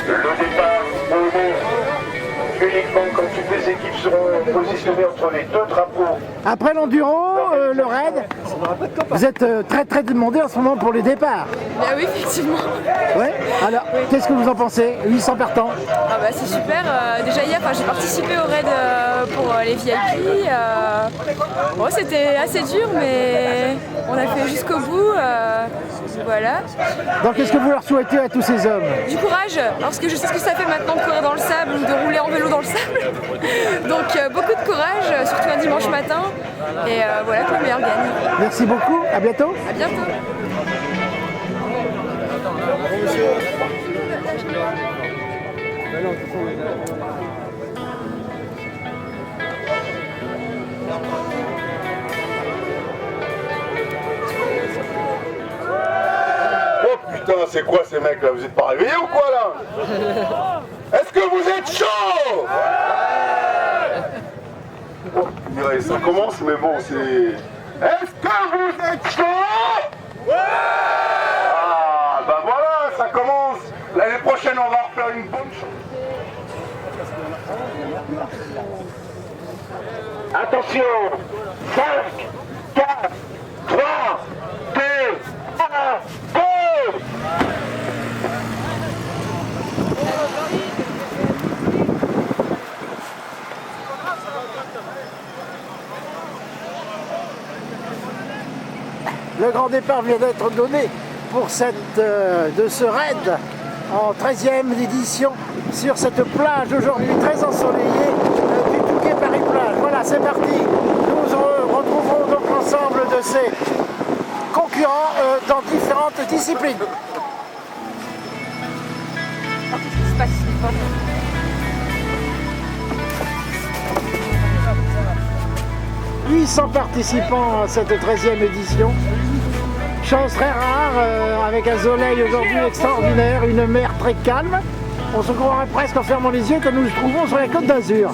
Le départ au mot uniquement quand toutes les équipes seront positionnées entre les deux drapeaux. Après l'enduro, le raid, vous êtes très demandé en ce moment pour les départs. Ah oui, effectivement. Ouais. Alors, qu'est-ce que vous en pensez? 800 partants. Ah bah, c'est super. Déjà hier, j'ai participé au raid pour les VIP. Bon, c'était assez dur, mais on a fait jusqu'au bout. Voilà. Donc, qu'est-ce que vous leur souhaitez à tous ces hommes? Du courage, parce que je sais ce que ça fait maintenant de courir dans le sable ou de rouler en vélo dans le sable. Donc beaucoup de courage, surtout un dimanche matin. Et voilà, que le meilleur gagne. Merci beaucoup, à bientôt. À bientôt. Oh putain, c'est quoi ces mecs là? Vous êtes pas réveillés ou quoi là? Est-ce que vous êtes chaud? Oh, ouais, ça commence, mais bon, c'est... Est-ce que vous êtes chaud? Ah, bah voilà, ça commence. L'année prochaine, on va refaire une bonne chose. Attention, 5, 4, 3, 2, 1, go! Le grand départ vient d'être donné pour de ce raid en 13e édition sur cette plage aujourd'hui très ensoleillée du Touquet Paris-Plage. Voilà, c'est parti. Nous retrouverons donc l'ensemble de ces concurrents dans différentes disciplines. 800 participants à cette 13e édition. Chance très rare, avec un soleil aujourd'hui extraordinaire, une mer très calme. On se croirait presque en fermant les yeux que nous nous trouvons sur la Côte d'Azur.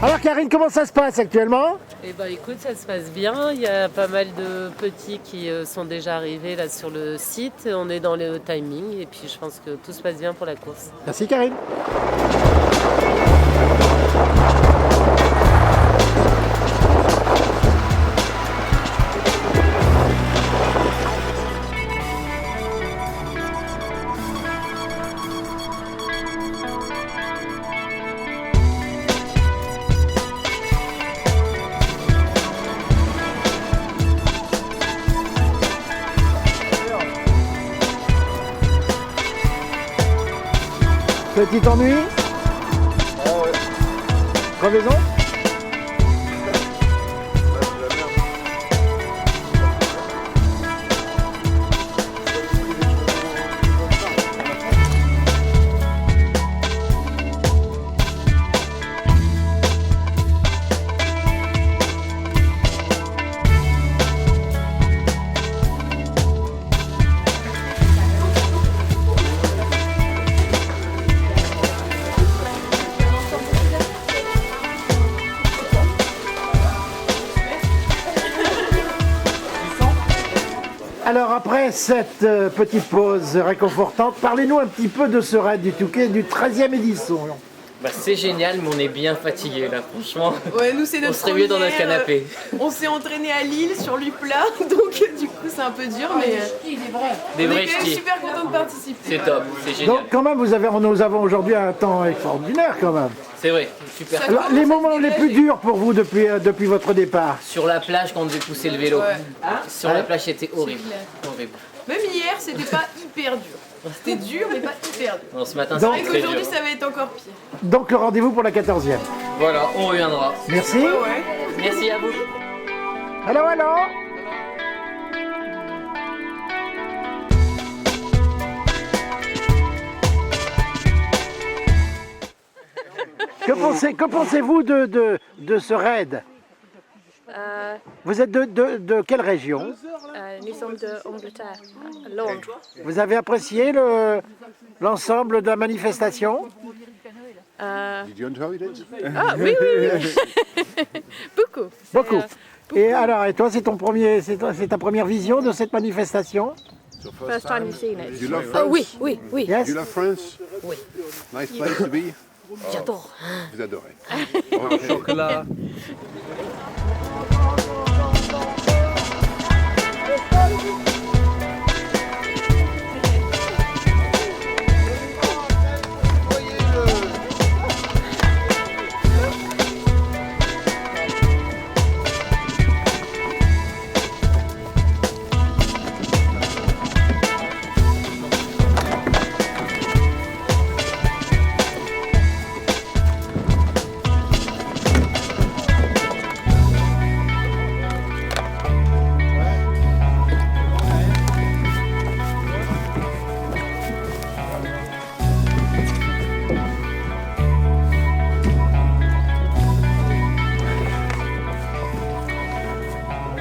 Alors Karine, comment ça se passe actuellement? Eh ben écoute, ça se passe bien. Il y a pas mal de petits qui sont déjà arrivés là sur le site. On est dans le timing et puis je pense que tout se passe bien pour la course. Merci Karine. Petit ennui? Ah ouais. Crevaison? Alors après cette petite pause réconfortante, parlez-nous un petit peu de ce raid du Touquet du 13e édition. Bah c'est génial, mais on est bien fatigué là, franchement. Ouais, nous c'est notre On serait mieux dans notre première, canapé. On s'est entraîné à Lille sur l'Upla, donc du coup c'est un peu dur, mais Des on vrais est quand même ch'tis. super contents de participer. C'est top, c'est génial. Donc quand même, nous avons aujourd'hui un temps extraordinaire quand même. C'est vrai, super. Ça- Alors, les moments les plus durs pour vous depuis votre départ? Sur la plage quand on devait pousser le vélo. Ouais. Sur la plage c'était horrible. clair. Horrible. Même hier, c'était pas hyper dur. C'était dur, mais pas hyper dur. Non, ce matin Donc- c'était Et très dur. qu'aujourd'hui, ça va être encore pire. Donc le rendez-vous pour la 14e. Voilà, on reviendra. Merci. Ouais, ouais. Merci à vous. Allô, allô. Que pensez-vous de ce raid? Vous êtes de quelle région? Nous sommes d'Angleterre, à Londres. Vous avez apprécié l'ensemble de la manifestation? Ah oui, oui, oui. Beaucoup. Beaucoup. Et alors, et toi, c'est ta première vision de cette manifestation? First time you've seen it. You love Oh France? oui, oui, oui. Yes? You love France? Oui. Nice place to be? J'adore. Vous adorez. Chocolat.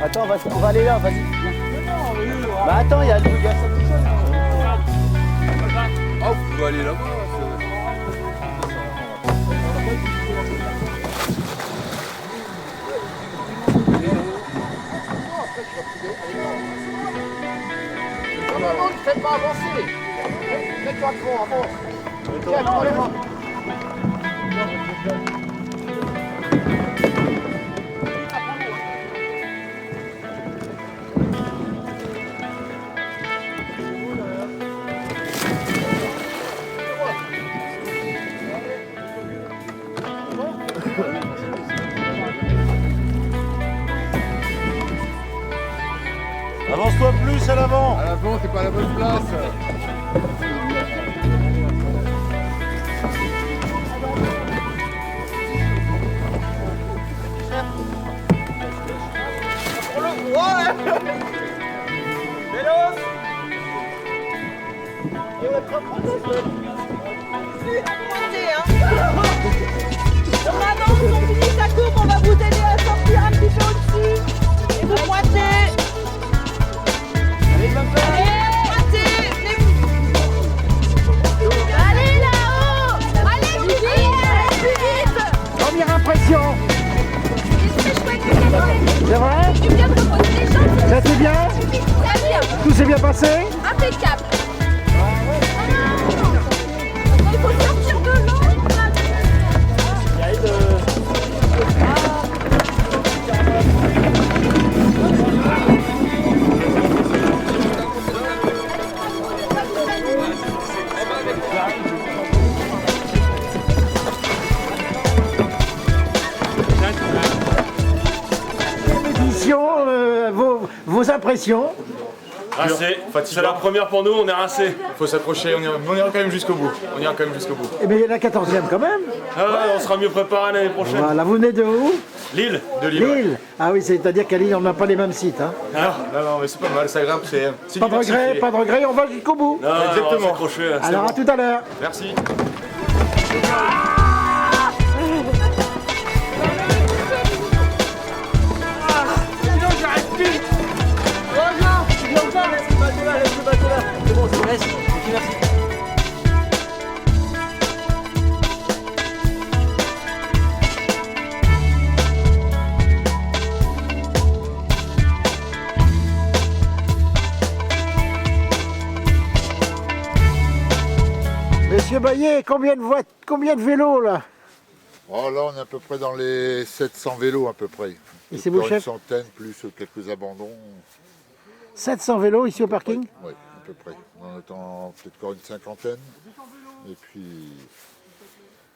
Attends, on va aller là, vas-y. Bah attends, il y a ça tout seul. Ah, vous pouvez aller là-bas. Faites pas avancer. Faites-toi trop, avance. Tiens, prends-les-moi. Avance-toi plus à l'avant. À l'avant, t'es pas à la bonne place. On avance, on finit sa courbe, on va vous aider à sortir un petit peu au-dessus. Et vous pointez. Allez, pointez. Allez là-haut. Allez plus vite, plus vite. Première impression. l'édition. C'est vrai? Tu viens de reposer les gens. Ça a été bien? Très bien. Tout s'est bien passé? Impeccable. Il faut sortir de l'eau. Vos impressions? Rincé, c'est la première pour nous, on est rincé. Il faut s'accrocher, on ira quand même jusqu'au bout. On ira quand même jusqu'au bout. Eh bien, la 14e quand même. Ah ouais, on sera mieux préparé l'année prochaine. Voilà, vous venez de où? Lille, de Lille. Lille. Ah oui, c'est-à-dire qu'à Lille, on n'a pas les mêmes sites. Hein. Non, mais c'est pas mal, ça grimpe, c'est pas de regret, on va jusqu'au bout. Non, exactement. Alors à tout à l'heure. Merci. Monsieur Baillet, combien de vélos là? Oh là, on est à peu près dans les 700 vélos à peu près. Et c'est vous, chef? Une centaine plus quelques abandons. 700 vélos ici au parking? Oui, à peu près. On en attend peut-être encore une cinquantaine. Et puis...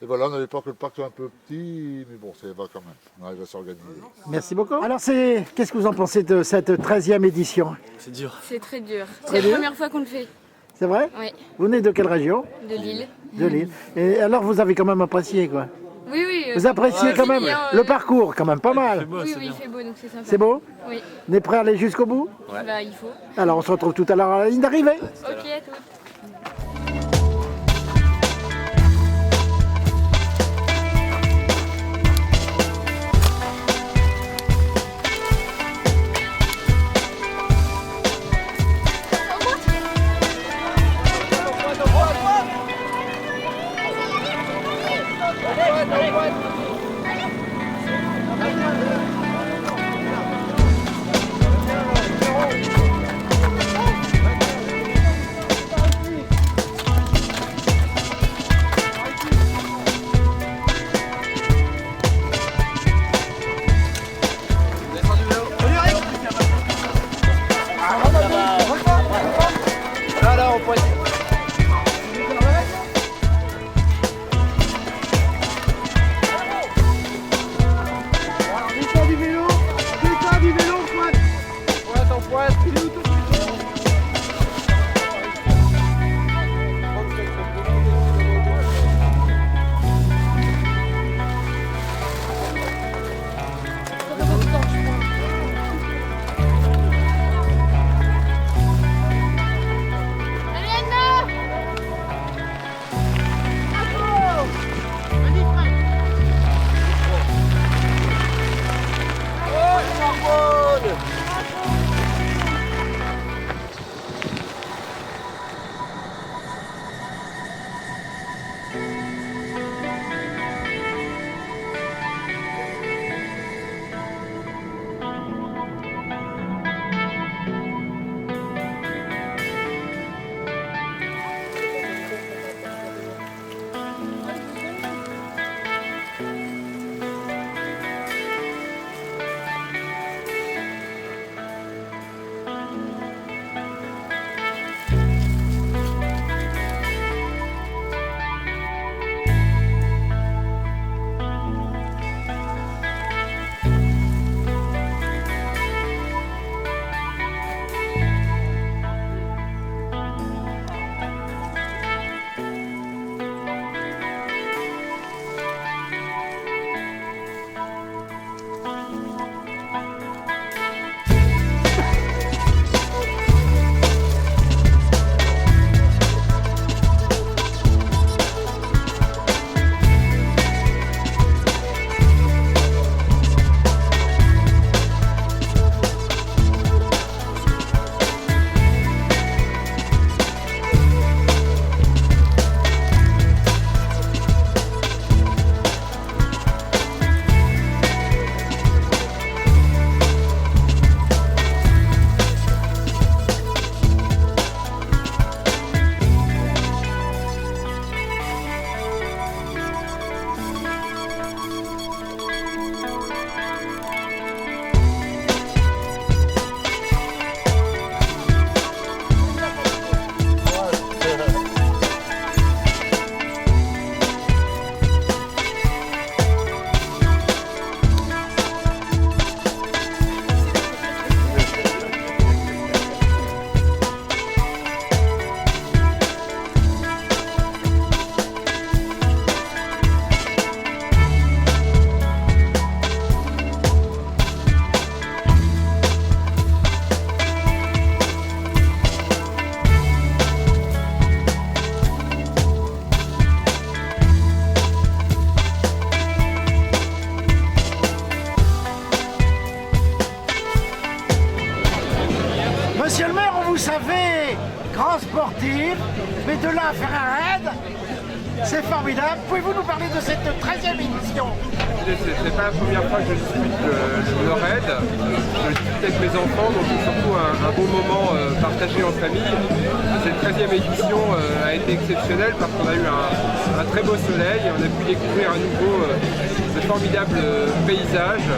Et voilà, on avait peur que le parc soit un peu petit, mais bon, ça va quand même. On arrive à s'organiser. Merci beaucoup. Alors, qu'est-ce que vous en pensez de cette 13e édition? C'est dur. C'est très dur. Très C'est dur. la première fois qu'on le fait. C'est vrai? Oui. Vous venez de quelle région? De Lille. De Lille. Et alors, vous avez quand même apprécié, quoi? Oui, oui. Vous appréciez quand même le parcours, quand même pas mal. Oui, oui, il fait beau, donc c'est sympa. C'est beau? Oui. On est prêt à aller jusqu'au bout? Bah, il faut. Alors, on se retrouve tout à l'heure à la ligne d'arrivée. Ok, à toutes. vous savez, grand sportif, mais de là à faire un raid, c'est formidable. Pouvez-vous nous parler de cette 13e édition? C'est pas la première fois que je dispute le raid. Je dispute avec mes enfants, donc c'est surtout un bon moment partagé en famille. Cette 13e édition a été exceptionnelle parce qu'on a eu un très beau soleil et on a pu découvrir à nouveau de formidables paysages.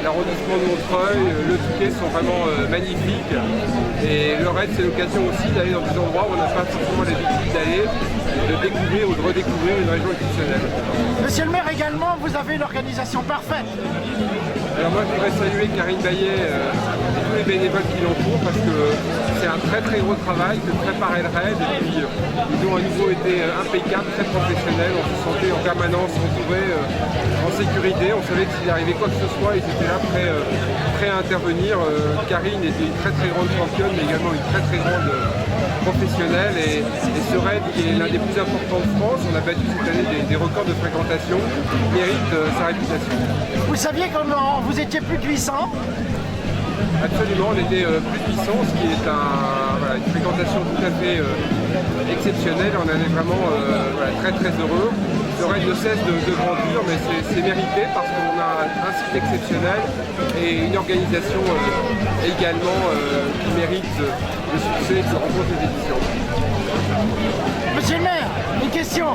L'arrondissement de Montreuil, le Touquet sont vraiment magnifiques. Et le raid, c'est l'occasion aussi d'aller dans des endroits où on n'a pas forcément l'habitude d'aller, de découvrir ou de redécouvrir une région exceptionnelle. Monsieur le maire également, vous avez une organisation parfaite. Alors moi je voudrais saluer Karine Bayet et tous les bénévoles qui l'entourent parce que c'est un très très gros travail de préparer le raid et puis ils ont à nouveau été impeccables, très professionnels, on se sentait en permanence entourés, en sécurité, on savait que s'il arrivait quoi que ce soit, ils étaient là prêts à intervenir. Karine était une très très grande championne mais également une très très grande professionnelle et ce raid qui est l'un des plus importants de France, on a battu cette année des records de fréquentation, mérite sa réputation. Vous saviez comment vous étiez plus de 800? Absolument, on était plus de 800, ce qui est une fréquentation tout à fait exceptionnelle. On en est vraiment très très heureux. Ce raid ne cesse de grandir, mais c'est mérité parce qu'on a un site exceptionnel et une organisation également qui mérite le succès que rencontre les éditions. Monsieur le maire, une question.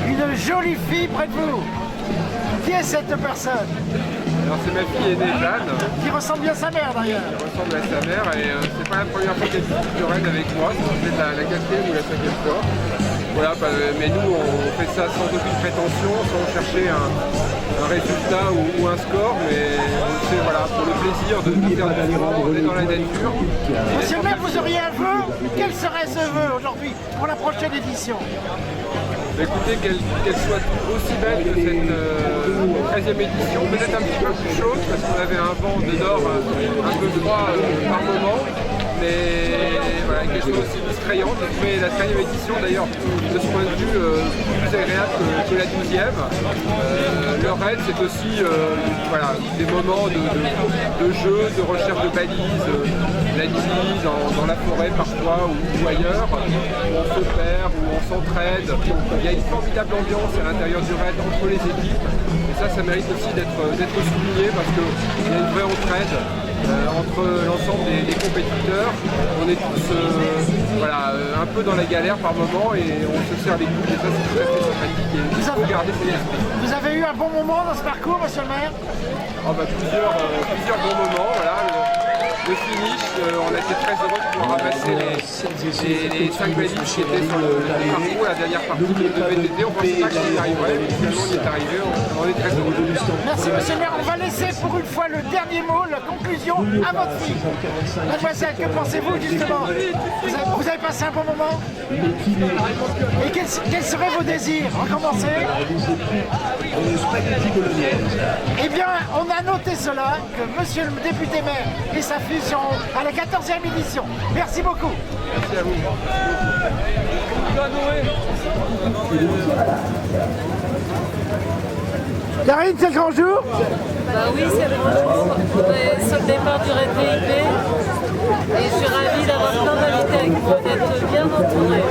Une jolie fille près de vous. Qui est cette personne? Alors c'est ma fille aînée Jeanne. Qui ressemble bien à sa mère d'ailleurs. Qui ressemble à sa mère et c'est pas la première fois qu'elle discute de raid avec moi, c'est peut-être la 4e ou la 5e fois. Voilà, mais nous on fait ça sans aucune prétention, sans chercher un résultat ou un score, mais c'est pour le plaisir de faire du sport, on est dans la nature. Monsieur le maire, vous auriez un vœu? Quel serait ce vœu aujourd'hui pour la prochaine édition? Écoutez, qu'elle soit aussi belle que cette 13e édition, peut-être un petit peu plus chaude parce qu'on avait un vent de nord un peu froid par moment, mais voilà, qu'elle soit aussi distrayante. J'ai trouvé la 13e édition d'ailleurs de ce point de vue plus agréable que la 12e. Le raid c'est aussi des moments de jeu, de recherche de balises, la nuit, dans la forêt parfois ou ailleurs, où on se perd, où on s'entraide. Il y a une formidable ambiance à l'intérieur du raid entre les équipes et ça mérite aussi d'être souligné parce qu'il y a une vraie entraide entre l'ensemble des compétiteurs. On est tous un peu dans la galère par moment et on se serre les coudes et ça c'est tout à fait sympathique et il faut garder cet esprit. Vous avez eu un bon moment dans ce parcours, monsieur le maire? Plusieurs bons moments, Le finish, on a été très heureux de pouvoir ramasser les 5 balises qui étaient sur le parcours, la dernière partie de VTT. On pensait pas qu'il y arriverait, mais finalement on y est arrivé, on est très heureux. Merci monsieur le maire, on va laisser pour une fois le dernier mot, la conclusion à votre fille. Mademoiselle, que pensez-vous justement? Vous avez passé un bon moment? Et quels seraient vos désirs? Recommencer? Eh bien, on a noté cela, que monsieur le député maire et sa fille seront à la 14e édition. Merci beaucoup. Merci à vous. Karine, c'est le grand jour? Oui, c'est le grand jour. On est sur le départ du Raid VIP et je suis ravie d'avoir plein d'invités avec vous, d'être bien entourée.